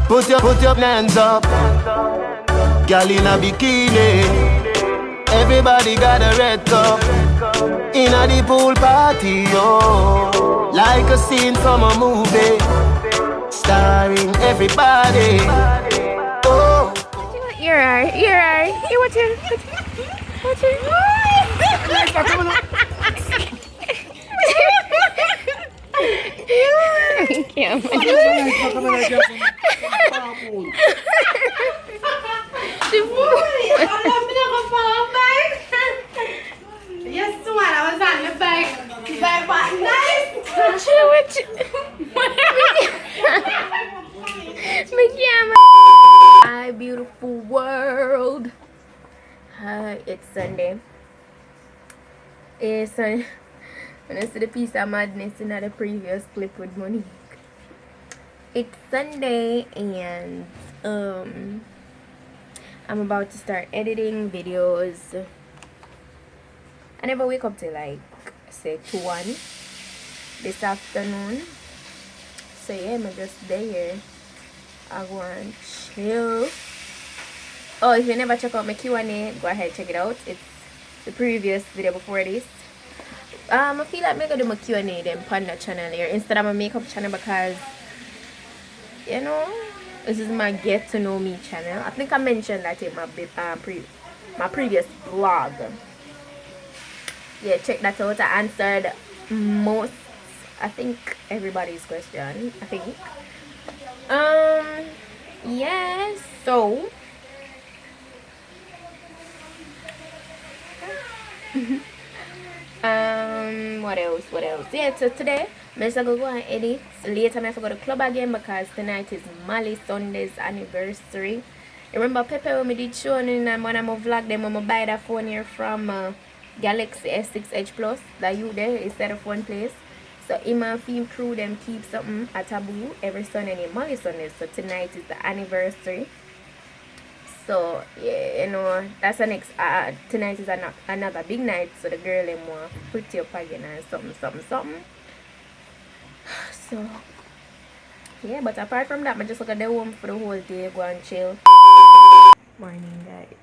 Put your hands up. Girl in a bikini. Everybody got a red cup. In a the pool party, yo. Like a scene from a movie. Starring everybody. Oh. You're right. You watch it. Yes, I was on your bike. Bike was nice. Hi, beautiful world. It's Sunday. It's Sunday. When I see the piece of madness in the previous clip with Monique. It's Sunday and I'm about to start editing videos. I never wake up till like say 2-1 this afternoon. So yeah, I'm just there. I want to chill. Oh, if you never check out my Q&A, go ahead check it out. It's the previous video before this. I feel like I'm gonna do my Q&A then on the channel here instead of my makeup channel because you know this is my get to know me channel. I think I mentioned that in my previous vlog. Yeah, check that out. I answered most, I think, everybody's question. I think. Yes. So. What else? Yeah. So today, I'm just gonna go and edit. Later, I have to go to the club again because tonight is Molly Sunday's anniversary. Remember, Pepe when we did show in one of my vlog, them when I buy that phone here from. Galaxy S6 Edge Plus that you there instead of one place. So in my film crew them keep something at taboo every Sunday and Molly Sunday. So tonight is the anniversary. So yeah, you know that's the next tonight is another big night. So the girl them want pretty up again and something. So yeah, but apart from that, I just look at the home for the whole day, go and chill. Morning guys.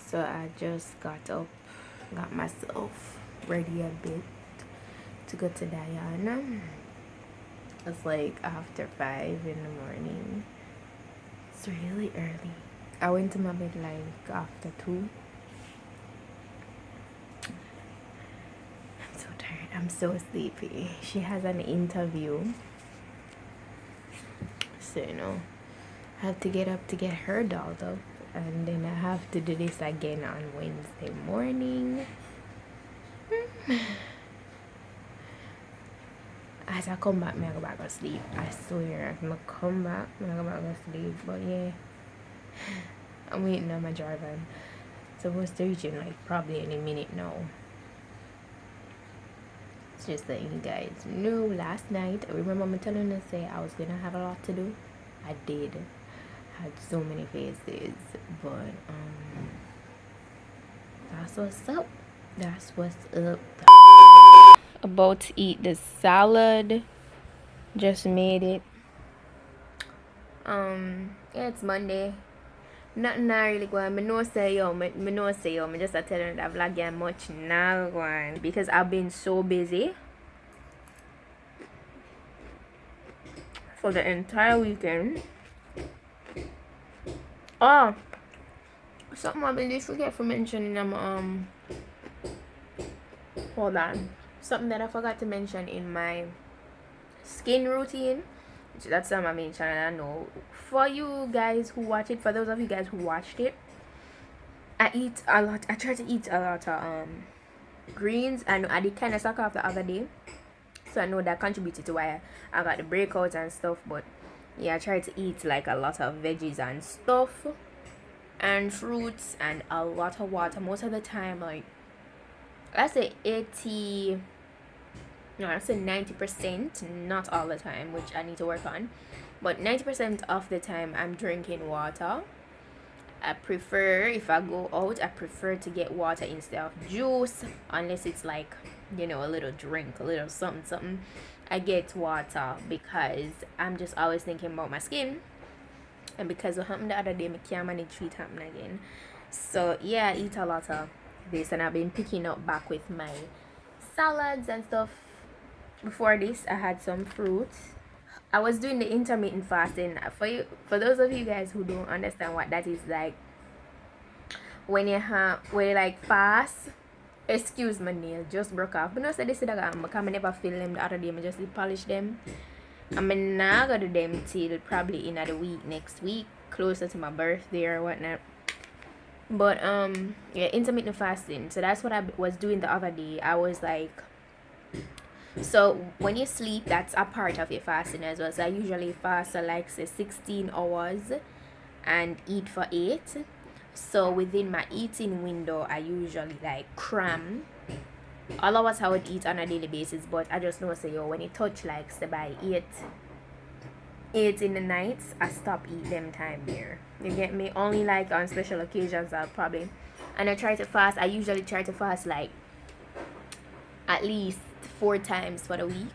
So I just got up, got myself ready a bit to go to Diana. It's like after 5 in the morning. It's really early. I went to my bed like after 2. I'm so tired. I'm so sleepy. She has an interview. So you know, I have to get up to get her dolled up. And then I have to do this again on Wednesday morning. As I come back, I go back to sleep. I swear, I'm gonna come back, I go back to sleep. But yeah, I'm waiting on my driver. Supposed to reach in like probably any minute now. It's just letting you guys know. Last night, I remember me telling you say I was gonna have a lot to do. I did. Had so many faces, but that's what's up. About to eat the salad. Just made it. Yeah, it's Monday. Nothing I really going. Me know say yo. Me just a telling that vlog get much now going because I've been so busy for the entire weekend. Oh, something I really forget to mention in hold on. Something that I forgot to mention in my skin routine. That's on my main channel. I know. For you guys who watch it, for those of you guys who watched it, I eat a lot. I try to eat a lot of greens, and I did kind of suck off the other day, so I know that contributed to why I got the breakouts and stuff. But yeah, I try to eat like a lot of veggies and stuff and fruits and a lot of water most of the time. Like let's say 90%, not all the time, which I need to work on, but 90% of the time I'm drinking water. I prefer, if I go out, I prefer to get water instead of juice, unless it's like, you know, a little drink, a little something. I get water because I'm just always thinking about my skin, and because what happened the other day, I can't manage it happen again. So yeah, I eat a lot of this, and I've been picking up back with my salads and stuff. Before this, I had some fruits. I was doing the intermittent fasting. For those of you guys who don't understand what that is, like when you like fast. Excuse my nail, just broke off. But no, say this is because I never feel them the other day. I just polish them. I'm not gonna do them till probably in the week next week, closer to my birthday or whatnot. But yeah, intermittent fasting. So that's what I was doing the other day. I was like, so when you sleep, that's a part of your fasting as well. So I usually fast for like say 16 hours and eat for 8. So within my eating window, I usually like cram all of what I would eat on a daily basis. But I just know, say, yo, when it touch like say by 8 in the nights, I stop eat them time there. You get me? Only like on special occasions I'll probably, and I try to fast. I usually try to fast like at least 4 times for the week.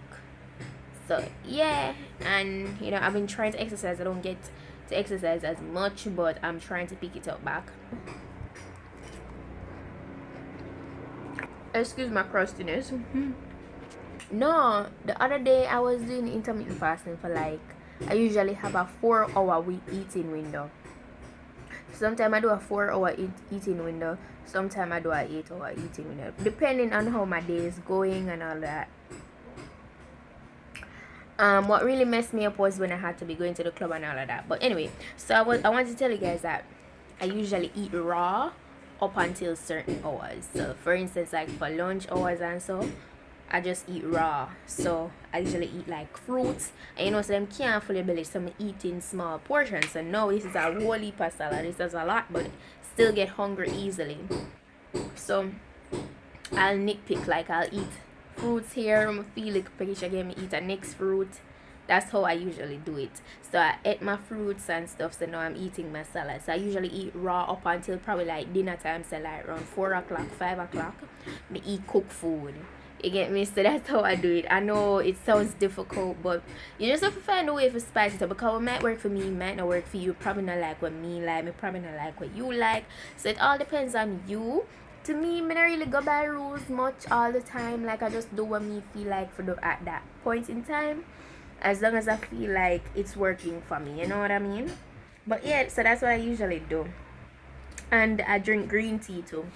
So yeah, and you know, I've been trying to exercise. I don't get to exercise as much, but I'm trying to pick it up back. Excuse my crustiness. No, the other day I was doing intermittent fasting for like, I usually have a 4-hour eating window. Sometimes I do a 4-hour eating window. Sometimes I do a 8-hour eating window, depending on how my day is going and all that. What really messed me up was when I had to be going to the club and all of that. But anyway, so I wanted to tell you guys that I usually eat raw up until certain hours. So for instance, like for lunch hours and so, I just eat raw. So I usually eat like fruits, and you know, so them can't fully belly, so I'm eating small portions. So no, this is a whole heap of salad. This is a lot, but still get hungry easily. So I'll nitpick, like I'll eat fruits here, I feel like Patricia gave me eat a next fruit. That's how I usually do it. So I ate my fruits and stuff, so now I'm eating my salad. So I usually eat raw up until probably like dinner time, so like around 4 o'clock, 5 o'clock. Me eat cooked food. You get me? So that's how I do it. I know it sounds difficult, but you just have to find a way for spice it up, because what might work for me might not work for you. Probably not like what me like, me probably not like what you like. So it all depends on you. To me, I don't really go by rules much all the time. Like, I just do what me feel like for at that point in time, as long as I feel like it's working for me, you know what I mean? But yeah, so that's what I usually do. And I drink green tea too.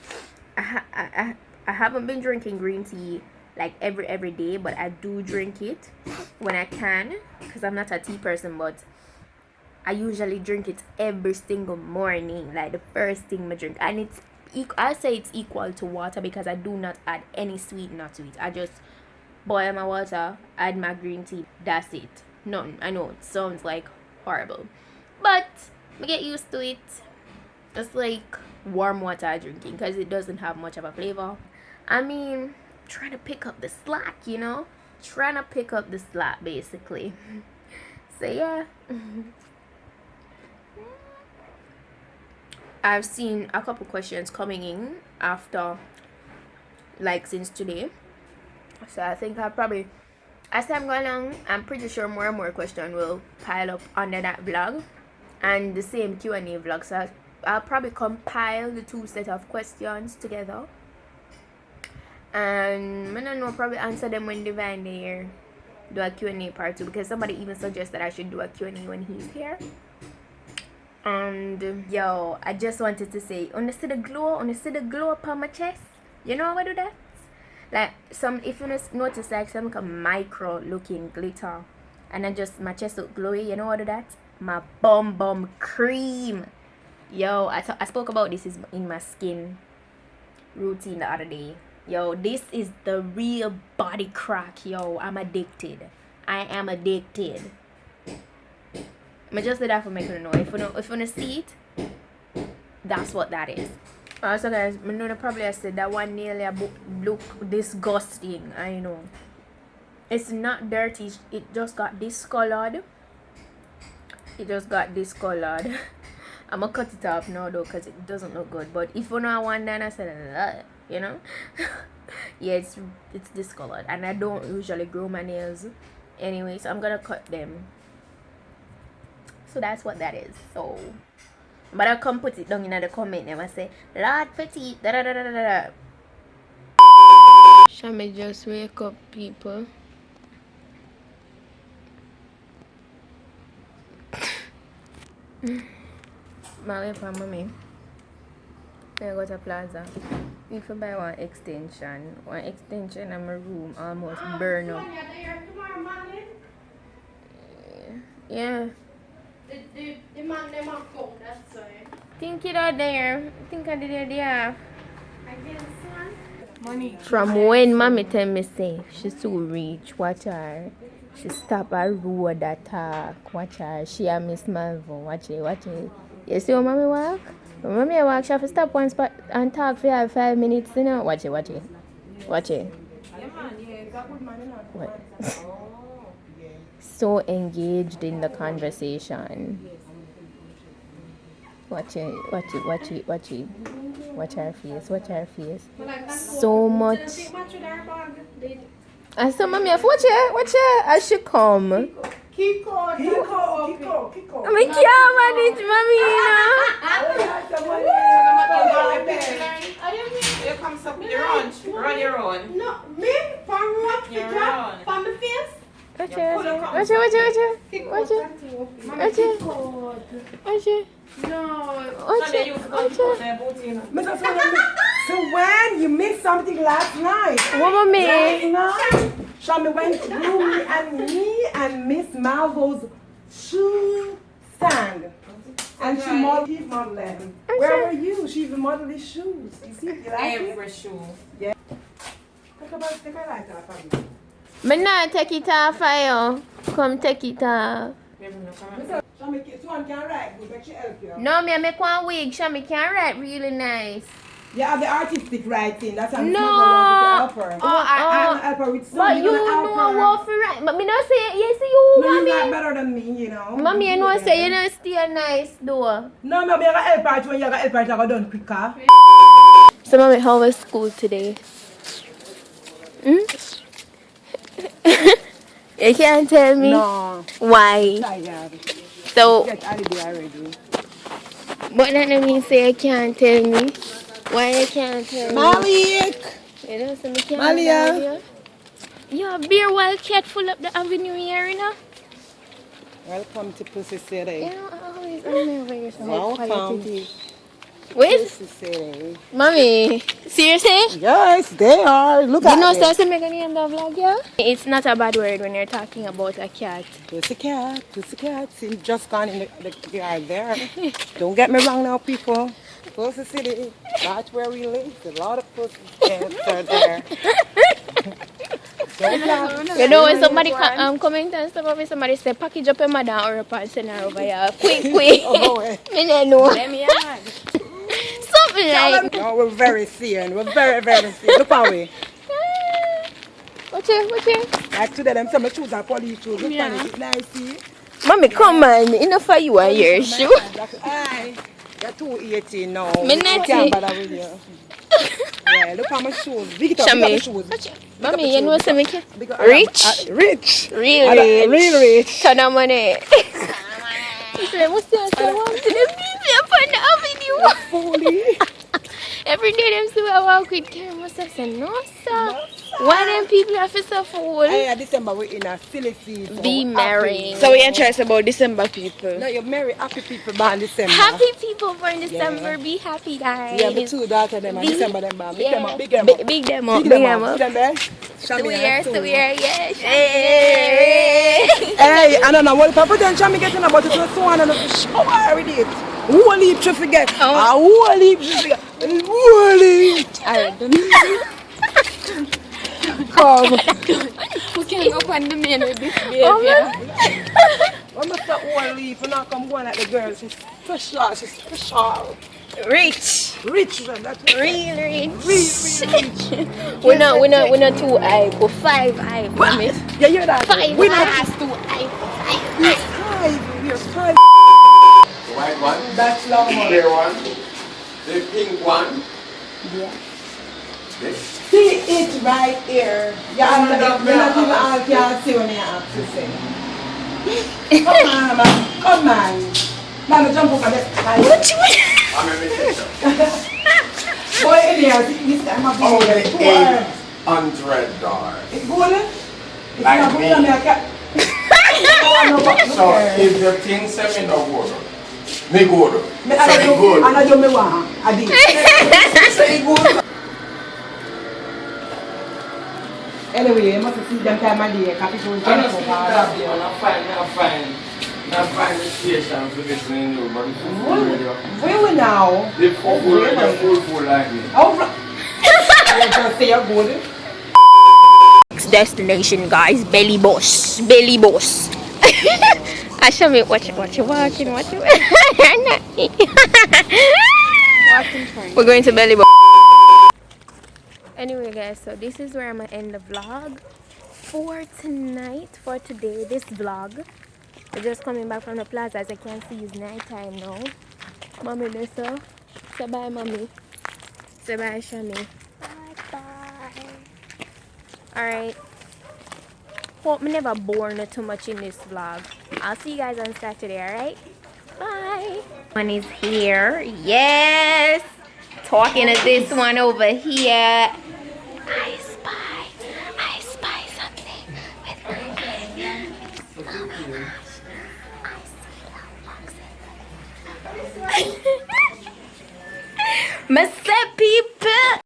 I haven't been drinking green tea like every day, but I do drink it when I can, because I'm not a tea person, but I usually drink it every single morning, like the first thing I drink. And it's I say it's equal to water, because I do not add any sweetener to it. I just boil my water, add my green tea, that's it. None. I know it sounds like horrible, but I get used to it. It's like warm water drinking, because it doesn't have much of a flavor. I mean, trying to pick up the slack, you know, trying to pick up the slack basically. So yeah. I've seen a couple questions coming in after, like, since today. So I think I'll probably, as time goes along, I'm pretty sure more and more questions will pile up under that vlog, and the same Q&A vlog. So I'll probably compile the 2 set of questions together, and I don't know, probably answer them when Divine here, do a Q&A part 2, because somebody even suggested I should do a Q&A when he's here. And yo, I just wanted to say, see the glow upon my chest. You know how I do that? Like some, if you notice, like some kind of micro looking glitter, and then just my chest look glowy. You know how I do that? My bum cream. Yo, I spoke about this in my skin routine the other day. Yo, this is the real body crack. Yo, I'm addicted. I am addicted. I just did that for making you know. If you wanna see it, that's what that is. Also guys, I know probably I said that one nearly look disgusting. I know. It's not dirty, it just got discolored. I'm gonna cut it off now though, because it doesn't look good. But if you know one, then I said, you know. Yeah, it's discolored, and I don't usually grow my nails Anyway, so I'm gonna cut them. So that's what that is. So but I'll come put it down in the comment and I say Lord Petite da da da da da da. Shall me just wake up, people? My way for mommy. I go to Plaza. If I buy one extension in my room almost burn up. Yeah. The man them are cold, that's why. Think it out there. Think I did it there. I guess one. Money. From when mommy tell me say she's too rich, watch her. She stop a road attack, watch her. She and Miss Malvo, watch it. You see how mommy walk? When mommy walk, she have to stop one spot and talk for 5 minutes, you know. Watch it. Yeah, man, yeah, it's a good man, you know. What? Oh, yeah. So engaged in the conversation. Watch it. Watch her face. So much. I said, mommy, watch it. I should come. Kiko. I mean, can't manage, mommy, You come up with your own. Run your own. No, me? From what? Your From own. the face? Watch it. No. So when you missed something last night? What, mommy? Last night, Shami went through me and Miss Malvo's shoe stand. And she modeled them. Where were you? She even modeled his shoes. You see? You like Every shoe. Yeah. Take a lighter for me. Me not take it off for you. Come take it off. Shami, someone can write, but she help you. No, me make one wig. Shami can write really nice. Yeah, the artistic writing. That's what I'm No. supposed to help her. Oh. help her with But you know what for right. But me not say yes you, No, you're not mommy. better than me, you know. Mommy, you know say you not stay nice though. No, mommy, you're going to help her when you're going to help her to go done quicker. So mommy, how was school today? You can't tell me No. why. Tired. So Get holiday already. but that don't mean say you can't tell me. Why you can't tell me? Malik! You know, so me can't Malia. tell you. Yeah, beer wildcat full up the avenue here, you know. Welcome to Pussy City. You know, I always remember you so how quiet Welcome. it is. Wait, Pussy City. mommy, seriously? Yes, they are. Look You at know, it. so to make any end of vlog, yeah? It's not a bad word when you're talking about a cat. Pussycat. See, just gone in the yard there. Don't get me wrong now, people. Pussy City, that's where we live. There's a lot of pussy cats there. Don't laugh. You know, when somebody comment and stuff, if somebody say, package up your mother or a pan, send her over here. Quick. Oh, boy. Me don't know. Something like. No, we're very serious. We're very, very serious. Look how we. Watch it. Like today, them some shoes are police shoes. Look at it. Nice, see? Mommy, come on. Enough for you and your shoe. Aye. You're 218 now. Me You not can't it. bother with you. Yeah, look at my shoes. Big it up, Shami. big up the shoes. Mommy, you know what I'm saying? Big up- Rich? Rich. Real rich. Real rich. Ton of money. Say, what's that? I want to the busy up on the avenue. Fully. Every day them say I walk with Karen. I say, no, sir. Why them people have to so fool? Hey, December we're in a silly season. Be merry. So we interest about December people. No, you're married happy people born December. Happy people born December. Be happy, guys. Yeah, the two daughters them and Be- December them born. Big Yeah. them up, big them up. Big them up. Big Big them them up. up. See them there? Swear, yes. Hey, I don't know what Papa then Chami getting about it so on and shower with it. Who leap to forget? Who leap to forget? Who leap? Come. Who can go on the man with this behavior? When I say who leap, you not come going like the girl. She's special. She's special. Rich. Rich, man. That's what Real rich. real rich. We're not 2 eye, but 5 eye. Mommy. Yeah, you're that. 5 We're not eyes, 2 eye. 5 eye. five. We're five. The white one, That's long the one. clear one, the pink one. Yeah. This. See it right here. Yeah, we're not even all can see what I have to say. Come on, man. Come on. Man, jump up on it. What you mean? I'm a minister. Boy, in here, this time I'm Only going to $800. It's good? It's Like not me. good on me. So if the thing say me no good, me good. So me good. I don't know what I did. Say good. Anyway, you must see them time of day. People will I don't jump speak over. that way. I find the station for listening to, but it's radio. Really now? The full like me. Oh, you just say you're good. Next destination, guys. Belly boss. Belly boss. I show me what you walking. What you We're going to belly boss. Anyway, guys, so this is where I'm gonna end the vlog for tonight. For today, this vlog. We're just coming back from the plaza. As I can see, it's night time now. Mommy, Nessa. Say bye, mommy. Say bye, Shami. Bye. Alright. Hope me never bore no too much in this vlog. I'll see you guys on Saturday, alright? Bye. One is here. Yes. Talking to this one over here. I spy something with my eye. Oh my gosh. I see little foxes. Mr. People.